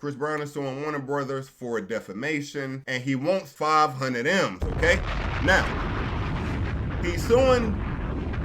Chris Brown is suing Warner Brothers for defamation, and he wants 500 M's, okay? Now, he's suing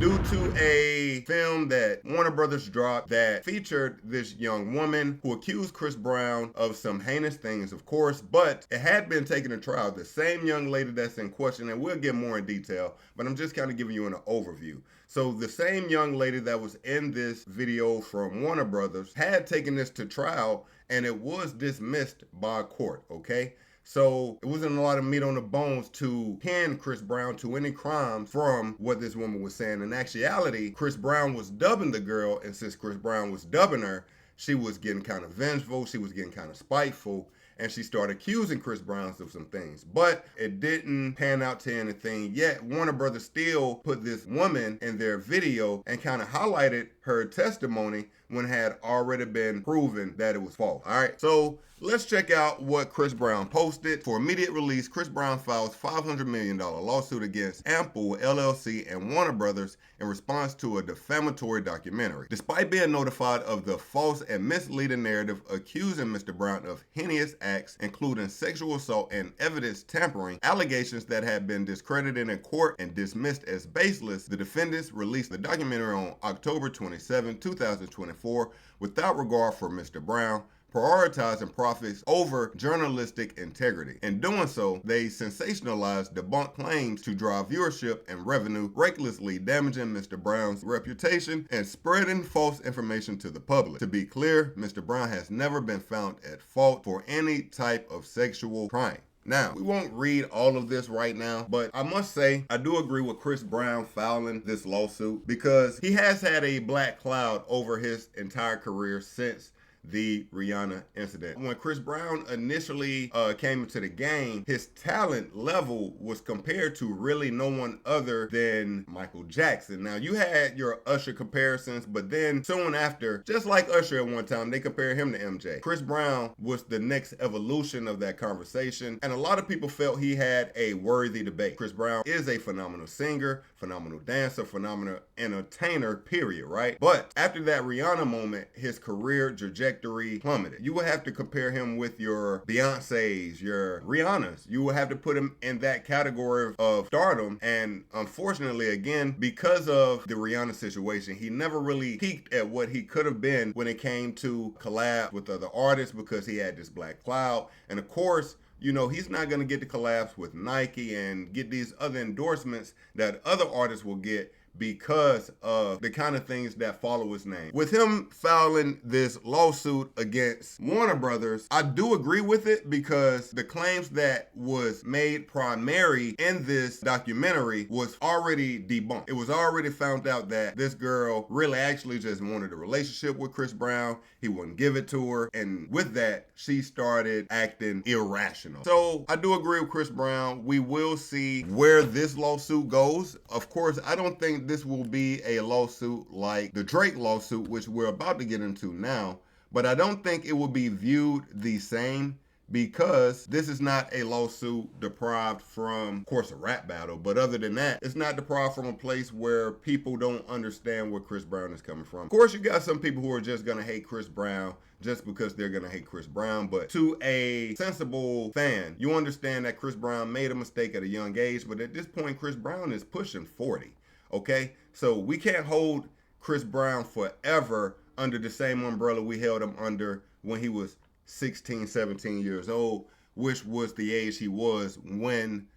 due to a film that Warner Brothers dropped that featured this young woman who accused Chris Brown of some heinous things, of course, but it had been taken to trial. The same young lady that's in question, and we'll get more in detail, but I'm just kind of giving you an overview. So the same young lady that was in this video from Warner Brothers had taken this to trial, and it was dismissed by court, okay? So it wasn't a lot of meat on the bones to pin Chris Brown to any crimes from what this woman was saying. In actuality, Chris Brown was dubbing the girl, and since Chris Brown was dubbing her, she was getting kind of vengeful, she was getting kind of spiteful, and she started accusing Chris Brown of some things. But it didn't pan out to anything yet. Warner Brothers still put this woman in their video and kind of highlighted her testimony when it had already been proven that it was false. All right, so let's check out what Chris Brown posted. For immediate release, Chris Brown files $500 million lawsuit against Ample LLC and Warner Brothers in response to a defamatory documentary. Despite being notified of the false and misleading narrative accusing Mr. Brown of heinous acts, including sexual assault and evidence tampering, allegations that had been discredited in court and dismissed as baseless, the defendants released the documentary on October 27, 2024, without regard for Mr. Brown, prioritizing profits over journalistic integrity. In doing so, they sensationalized debunked claims to drive viewership and revenue, recklessly damaging Mr. Brown's reputation and spreading false information to the public. To be clear, Mr. Brown has never been found at fault for any type of sexual crime. Now, we won't read all of this right now, but I must say, I do agree with Chris Brown filing this lawsuit because he has had a black cloud over his entire career since the Rihanna incident. When Chris Brown initially came into the game, his talent level was compared to really no one other than Michael Jackson. Now, you had your Usher comparisons, but then soon after, just like Usher at one time, they compared him to MJ. Chris Brown was the next evolution of that conversation, and a lot of people felt he had a worthy debate. Chris Brown is a phenomenal singer, phenomenal dancer, phenomenal entertainer, period, right? But after that Rihanna moment, his career trajectory plummeted. You would have to compare him with your Beyoncé's, your Rihanna's. You would have to put him in that category of stardom. And unfortunately, again, because of the Rihanna situation, he never really peaked at what he could have been when it came to collab with other artists because he had this black cloud. And of course, you know, he's not going to get the collabs with Nike and get these other endorsements that other artists will get because of the kind of things that follow his name. With him filing this lawsuit against Warner Brothers, I do agree with it because the claims that was made primary in this documentary was already debunked. It was already found out that this girl really actually just wanted a relationship with Chris Brown. He wouldn't give it to her. And with that, she started acting irrational. So I do agree with Chris Brown. We will see where this lawsuit goes. Of course, I don't think this will be a lawsuit like the Drake lawsuit, which we're about to get into now, but I don't think it will be viewed the same because this is not a lawsuit deprived from, of course, a rap battle, but other than that, it's not deprived from a place where people don't understand where Chris Brown is coming from. Of course, you got some people who are just gonna hate Chris Brown just because they're gonna hate Chris Brown, but to a sensible fan, you understand that Chris Brown made a mistake at a young age, but at this point, Chris Brown is pushing 40. Okay, so we can't hold Chris Brown forever under the same umbrella we held him under when he was 16, 17 years old, which was the age he was when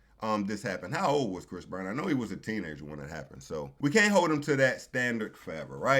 this happened. How old was Chris Brown? I know he was a teenager when it happened, so we can't hold him to that standard forever, right?